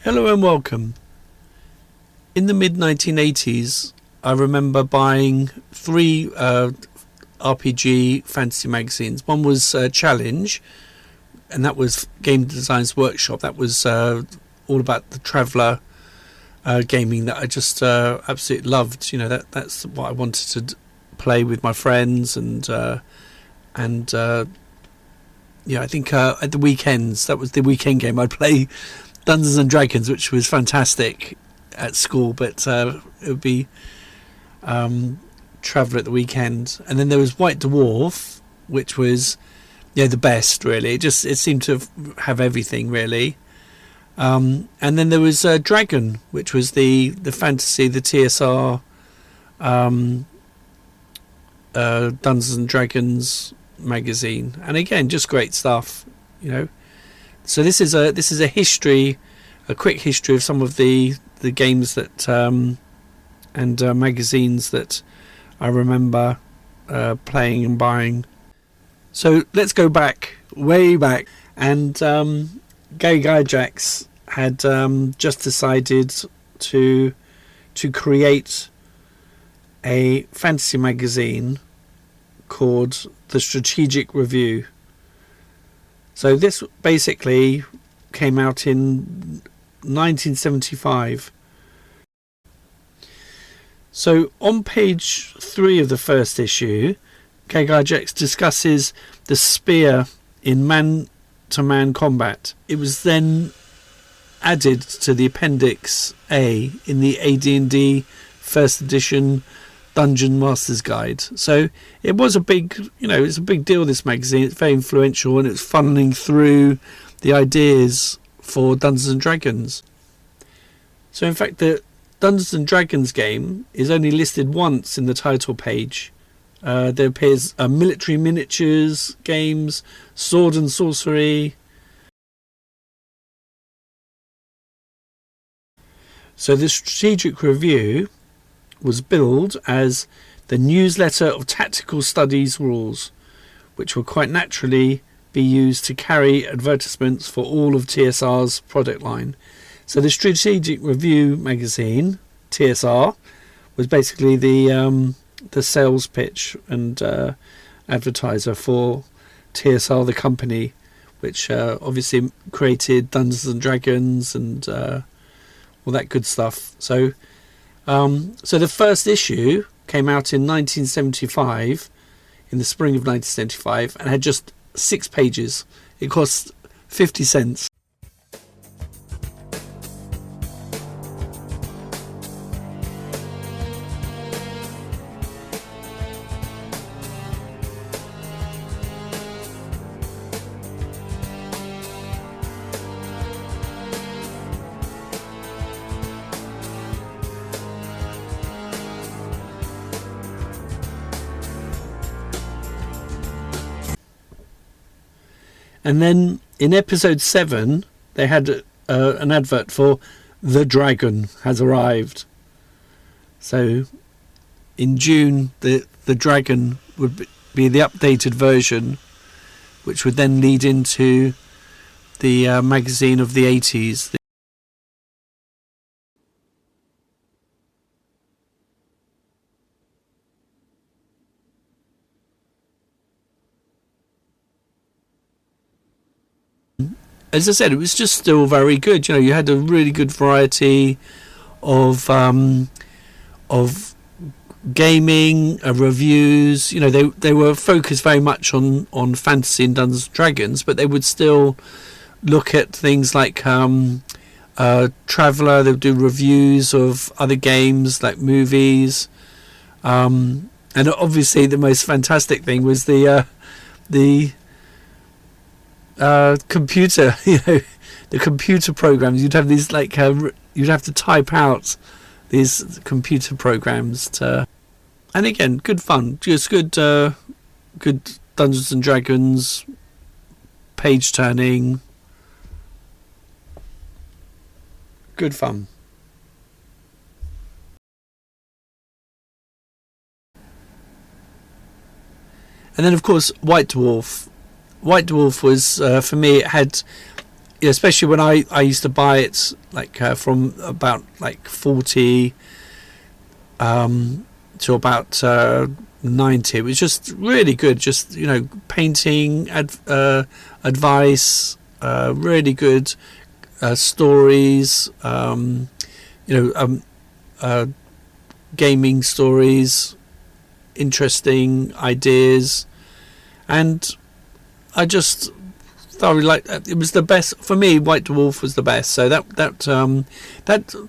Hello and welcome. In the mid-1980s, I remember buying three RPG fantasy magazines. One was Challenge, and that was Game Design's Workshop. That was all about the Traveller gaming that I just absolutely loved. You know, that's what I wanted to play with my friends, and yeah, I think at the weekends, that was the weekend game. I'd play Dungeons and Dragons, which was fantastic at school, but it would be Traveller at the weekend. And then there was White Dwarf, which was the best, really. It seemed to have everything, really. And then there was Dragon, which was the fantasy, the TSR Dungeons and Dragons magazine, and again, just great stuff, you know. So this is a history, a quick history of some of the games that and magazines that I remember playing and buying. So let's go back, way back, and Gary Gygax had just decided to create a fantasy magazine called The Strategic Review. So this basically came out in 1975. So on page 3 of the first issue, Gygax discusses the spear in man-to-man combat. It was then added to the Appendix A in the AD&D first edition Dungeon Master's Guide. So it was a big, it's a big deal, this magazine. It's very influential, and it's funneling through the ideas for Dungeons and Dragons. So in fact, the Dungeons and Dragons game is only listed once in the title page. There appears military miniatures games, sword and sorcery. So the Strategic Review was billed as the newsletter of tactical studies rules, which will quite naturally be used to carry advertisements for all of TSR's product line. So the Strategic Review magazine, TSR, was basically the sales pitch and advertiser for TSR, the company, which obviously created Dungeons and Dragons and all that good stuff. So the first issue came out in 1975, in the spring of 1975, and had just 6 pages. It cost 50 cents. And then in episode 7, they had an advert for The Dragon Has Arrived. So in June, the Dragon would be the updated version, which would then lead into the magazine of the 80s. As I said, it was just still very good. You had a really good variety of gaming, reviews. They were focused very much on fantasy and Dungeons and Dragons, but they would still look at things like Traveller. They would do reviews of other games, like movies, and obviously the most fantastic thing was the computer, the computer programs. You'd have these you'd have to type out these computer programs and again, good fun, just good Dungeons and Dragons, page turning, good fun. And then, of course, White Dwarf. White Dwarf was, for me, it had yeah, especially when I used to buy it like from about like 40 to about 90. It was just really good. Just, you know, painting, advice, really good stories, you know, gaming stories, interesting ideas, and I just thoroughly liked that. It was the best for me. White Dwarf was the best. So that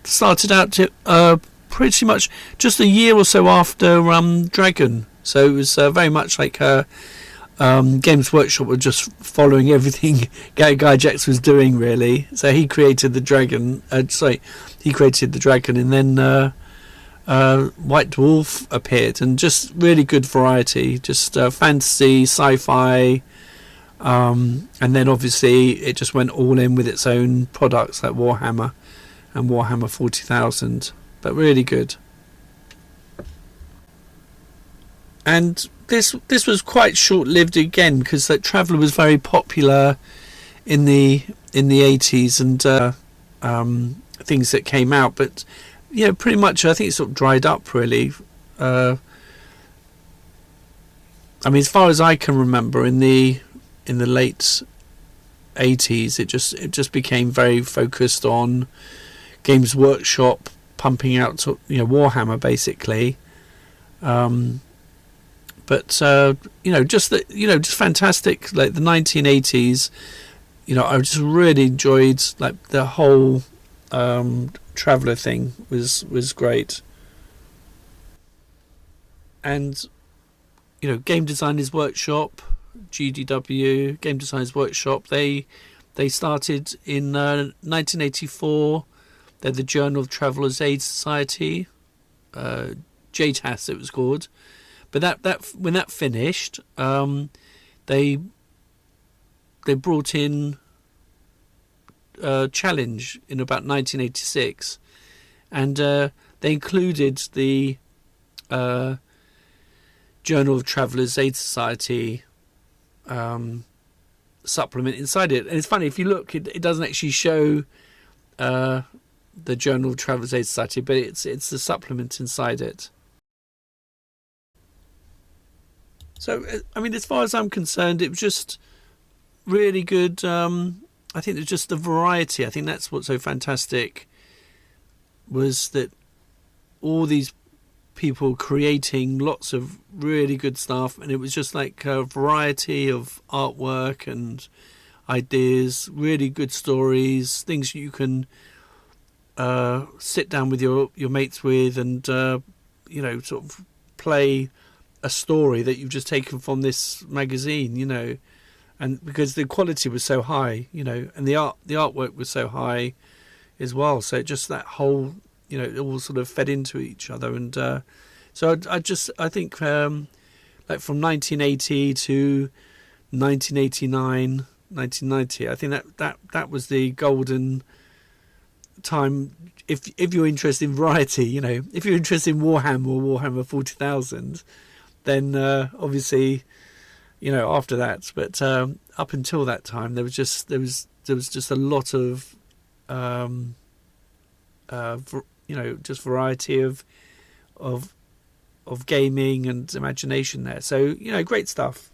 started out to pretty much just a year or so after Dragon. So it was very much like Games Workshop were just following everything Guy Jacks was doing, really. So he created the Dragon. He created the Dragon, and then White Dwarf appeared, and just really good variety, just fantasy, sci-fi, and then obviously it just went all in with its own products like Warhammer and Warhammer 40,000, but really good. And this was quite short-lived again, because that Traveller was very popular in the 80s, and things that came out, but yeah, pretty much I think it sort of dried up, really. I mean, as far as I can remember, in the late 80s, it just became very focused on Games Workshop pumping out, you know, Warhammer basically. But you know, just fantastic. Like the 1980s, you know, I just really enjoyed, like, the whole Traveller thing was great. And, you know, Game Designers Workshop, GDW, Game Designers Workshop, they started in 1984. They're the Journal of Traveller's Aid Society, JTAS it was called. But that when that finished, they brought in Challenge in about 1986, and they included the Journal of Traveller's Aid Society supplement inside it. And it's funny, if you look, it doesn't actually show the Journal of Traveller's Aid Society, but it's the supplement inside it. So, I mean, as far as I'm concerned, it was just really good. I think there's just the variety. I think that's what's so fantastic, was that all these people creating lots of really good stuff, and it was just like a variety of artwork and ideas, really good stories, things you can sit down with your mates with, and you know, sort of play a story that you've just taken from this magazine, you know, and because the quality was so high, you know, and the artwork was so high as well, so just that whole, you know, it all sort of fed into each other. And so I think like from 1980 to 1989, 1990, I think that was the golden time. If you're interested in variety, you know, if you're interested in Warhammer or Warhammer 40,000, then obviously, you know, after that, but up until that time, there was just a lot of you know, just variety of gaming and imagination there. So, you know, great stuff.